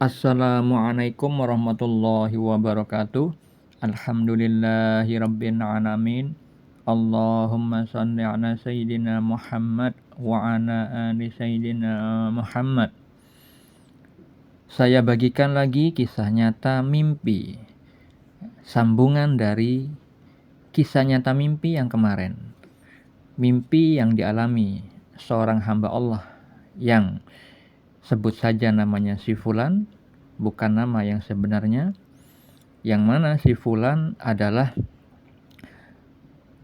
Assalamualaikum warahmatullahi wabarakatuh. Alhamdulillahirabbil alamin. Allahumma shalli ala sayyidina Muhammad wa ala ali sayyidina Muhammad. Saya bagikan lagi kisah nyata mimpi. Sambungan dari kisah nyata mimpi yang kemarin. Mimpi yang dialami seorang hamba Allah yang sebut saja namanya si Fulan, bukan nama yang sebenarnya, yang mana si Fulan adalah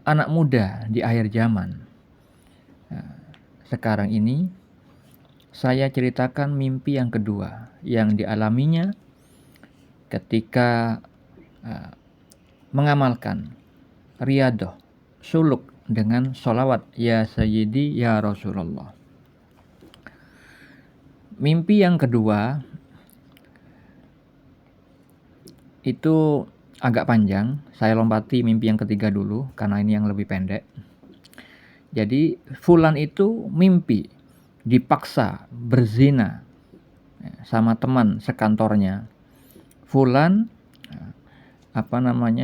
anak muda di akhir zaman. Nah, sekarang ini saya ceritakan mimpi yang kedua yang dialaminya ketika mengamalkan riyadhah suluk dengan sholawat ya Sayyidi ya Rasulullah. Mimpi yang kedua itu agak panjang. Saya lompati mimpi yang ketiga dulu karena ini yang lebih pendek. Jadi Fulan itu mimpi dipaksa berzina sama teman sekantornya. Fulan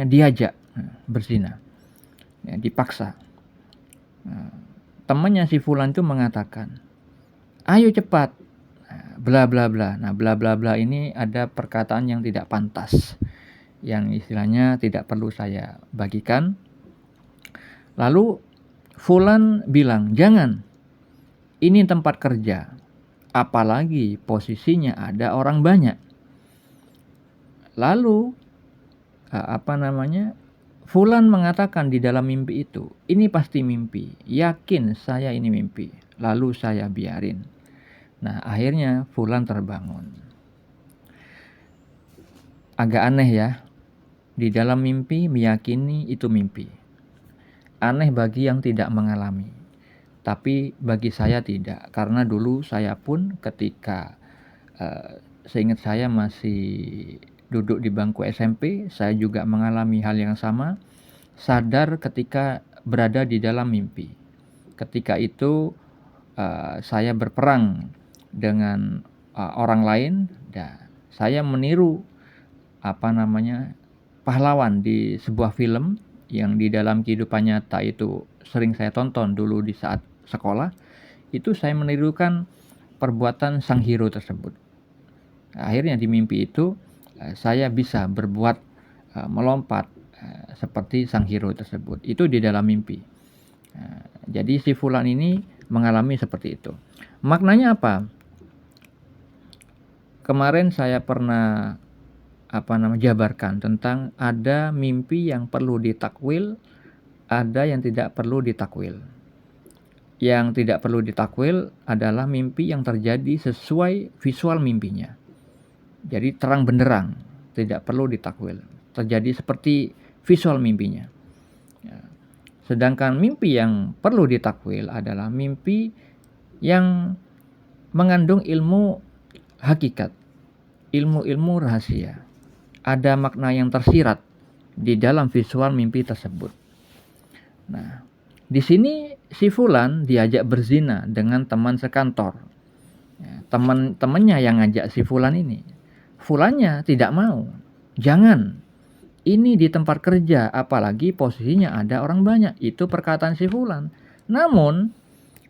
diajak berzina, dipaksa. Temannya si Fulan itu mengatakan, ayo cepat, bla bla bla. Nah, bla bla bla ini ada perkataan yang tidak pantas, yang istilahnya tidak perlu saya bagikan. Lalu Fulan bilang, jangan, ini tempat kerja, apalagi posisinya ada orang banyak. Lalu Fulan mengatakan di dalam mimpi itu, ini pasti mimpi, yakin saya ini mimpi. Lalu saya biarin. Nah, akhirnya Fulan terbangun. Agak aneh ya, di dalam mimpi meyakini itu mimpi. Aneh bagi yang tidak mengalami. Tapi bagi saya tidak, karena dulu saya pun ketika seingat saya masih duduk di bangku SMP, saya juga mengalami hal yang sama, sadar ketika berada di dalam mimpi. Ketika itu saya berperang dengan orang lain, dan saya meniru pahlawan di sebuah film yang di dalam kehidupan nyata itu sering saya tonton dulu di saat sekolah. Itu saya menirukan perbuatan sang hero tersebut. Akhirnya di mimpi itu saya bisa berbuat melompat seperti sang hero tersebut. Itu di dalam mimpi. Jadi si Fulan ini mengalami seperti itu. Maknanya apa? Kemarin saya pernah jabarkan tentang ada mimpi yang perlu ditakwil, ada yang tidak perlu ditakwil. Yang tidak perlu ditakwil adalah mimpi yang terjadi sesuai visual mimpinya. Jadi terang benderang, tidak perlu ditakwil. Terjadi seperti visual mimpinya. Sedangkan mimpi yang perlu ditakwil adalah mimpi yang mengandung ilmu hakikat, ilmu-ilmu rahasia. Ada makna yang tersirat di dalam visual mimpi tersebut. Nah, di sini si Fulan diajak berzina dengan teman sekantor. Teman-temannya yang ngajak si Fulan ini. Fulannya tidak mau. Jangan. Ini di tempat kerja, apalagi posisinya ada orang banyak. Itu perkataan si Fulan. Namun,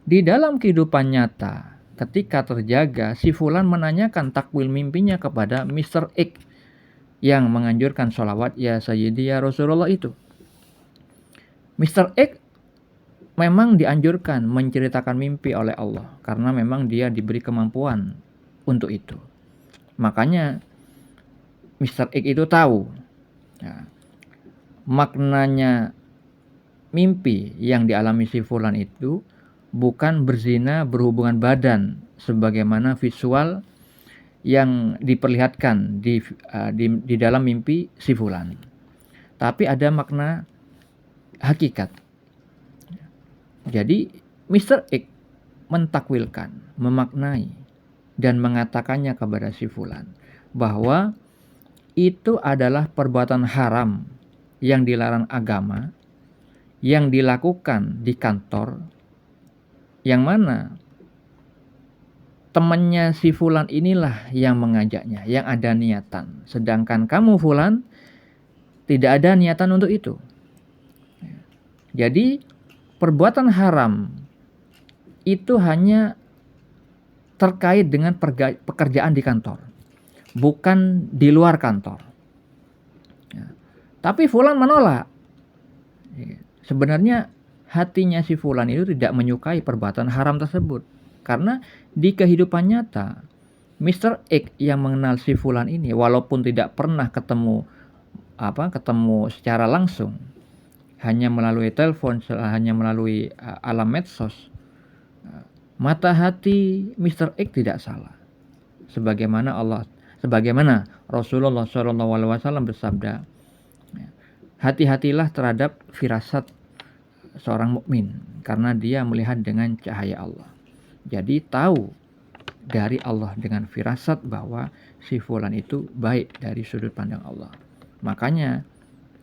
di dalam kehidupan nyata, ketika terjaga, si Fulan menanyakan takwil mimpinya kepada Mr. X yang menganjurkan sholawat ya Sayyidi ya Rasulullah itu. Mr. X memang dianjurkan menceritakan mimpi oleh Allah karena memang dia diberi kemampuan untuk itu. Makanya Mr. X itu tahu maknanya mimpi yang dialami si Fulan itu bukan berzina berhubungan badan sebagaimana visual yang diperlihatkan di dalam mimpi si Fulan. Tapi ada makna hakikat. Jadi Mr. X mentakwilkan, memaknai dan mengatakannya kepada si Fulan bahwa itu adalah perbuatan haram yang dilarang agama, yang dilakukan di kantor, yang mana temannya si fulan inilah yang mengajaknya, yang ada niatan. Sedangkan kamu fulan tidak ada niatan untuk itu. Jadi perbuatan haram itu hanya terkait dengan pekerjaan di kantor, bukan di luar kantor. Ya. Tapi fulan menolak. Sebenarnya hatinya si fulan itu tidak menyukai perbuatan haram tersebut. Karena di kehidupan nyata, Mr. X yang mengenal si fulan ini, walaupun tidak pernah ketemu secara langsung, hanya melalui telepon, hanya melalui alam medsos, mata hati Mr. X tidak salah. Sebagaimana Rasulullah SAW bersabda, hati-hatilah terhadap firasat seorang mukmin karena dia melihat dengan cahaya Allah. Jadi tahu dari Allah dengan firasat bahwa si fulan itu baik dari sudut pandang Allah. Makanya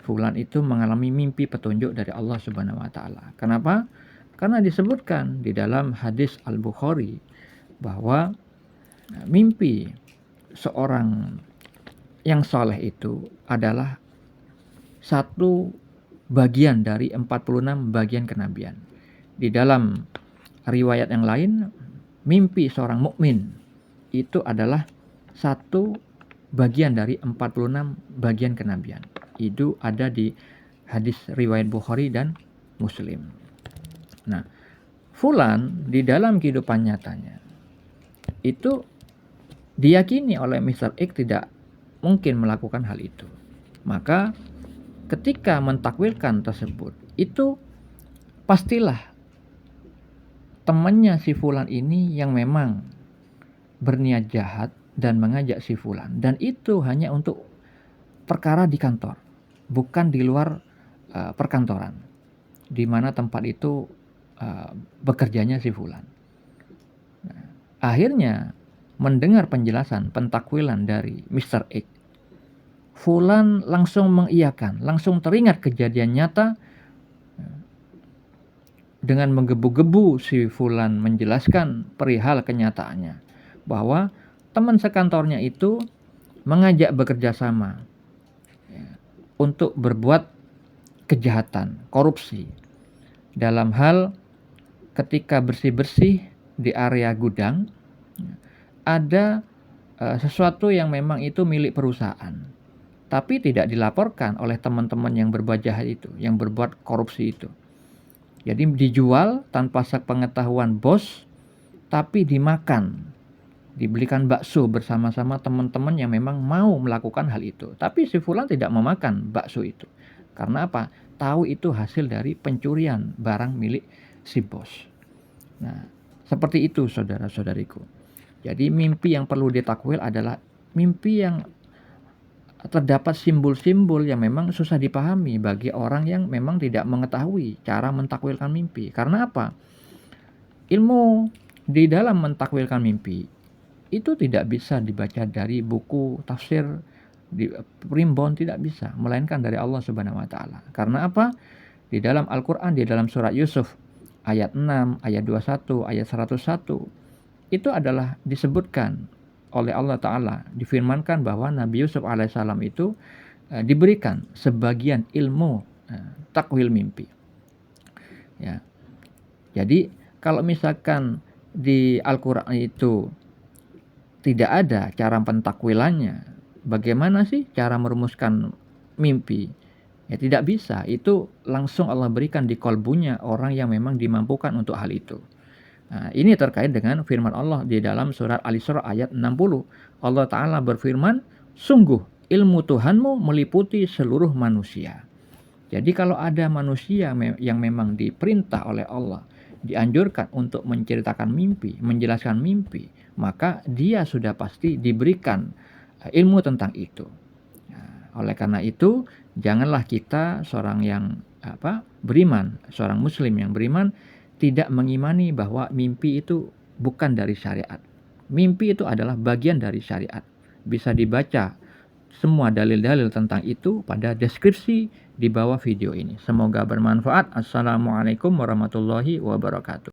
fulan itu mengalami mimpi petunjuk dari Allah Subhanahu wa taala. Kenapa? Karena disebutkan di dalam hadis Al-Bukhari bahwa mimpi seorang yang saleh itu adalah satu bagian dari 46 bagian kenabian. Di dalam riwayat yang lain, mimpi seorang mukmin itu adalah satu bagian dari 46 bagian kenabian. Itu ada di hadis riwayat Bukhari dan Muslim. Nah, fulan di dalam kehidupan nyatanya itu diyakini oleh Mr. X tidak mungkin melakukan hal itu. Maka ketika mentakwilkan tersebut, itu pastilah temannya si fulan ini yang memang berniat jahat dan mengajak si fulan. Dan itu hanya untuk perkara di kantor, bukan di luar perkantoran, di mana tempat itu bekerjanya si fulan. Nah, akhirnya mendengar penjelasan pentakwilan dari Mr. X, fulan langsung mengiyakan, langsung teringat kejadian nyata. Dengan menggebu-gebu si fulan menjelaskan perihal kenyataannya bahwa teman sekantornya itu mengajak bekerja sama untuk berbuat kejahatan, korupsi dalam hal ketika bersih-bersih di area gudang ada sesuatu yang memang itu milik perusahaan, tapi tidak dilaporkan oleh teman-teman yang berbuat jahat itu, yang berbuat korupsi itu. Jadi dijual tanpa sepengetahuan bos, tapi dimakan, dibelikan bakso bersama-sama teman-teman yang memang mau melakukan hal itu. Tapi si fulan tidak memakan bakso itu. Karena apa? Tahu itu hasil dari pencurian barang milik si bos. Nah, seperti itu saudara-saudariku. Jadi mimpi yang perlu ditakwil adalah mimpi yang terdapat simbol-simbol yang memang susah dipahami bagi orang yang memang tidak mengetahui cara mentakwilkan mimpi. Karena apa? Ilmu di dalam mentakwilkan mimpi itu tidak bisa dibaca dari buku tafsir di primbon, tidak bisa, melainkan dari Allah Subhanahu wa taala. Karena apa? Di dalam Al-Qur'an, di dalam surat Yusuf ayat 6, ayat 21, ayat 101 itu adalah disebutkan oleh Allah Ta'ala, difirmankan bahwa Nabi Yusuf alaihissalam itu diberikan sebagian ilmu takwil mimpi. Ya. Jadi kalau misalkan di Al-Quran itu tidak ada cara pentakwilannya, bagaimana sih cara merumuskan mimpi? Ya tidak bisa, itu langsung Allah berikan di kolbunya orang yang memang dimampukan untuk hal itu. Nah, ini terkait dengan firman Allah di dalam surat Al-Isra ayat 60. Allah Ta'ala berfirman, sungguh ilmu Tuhanmu meliputi seluruh manusia. Jadi kalau ada manusia yang memang diperintah oleh Allah, dianjurkan untuk menceritakan mimpi, menjelaskan mimpi, maka dia sudah pasti diberikan ilmu tentang itu. Nah, oleh karena itu, janganlah kita seorang yang beriman, seorang muslim yang beriman, tidak mengimani bahwa mimpi itu bukan dari syariat. Mimpi itu adalah bagian dari syariat. Bisa dibaca semua dalil-dalil tentang itu pada deskripsi di bawah video ini. Semoga bermanfaat. Assalamualaikum warahmatullahi wabarakatuh.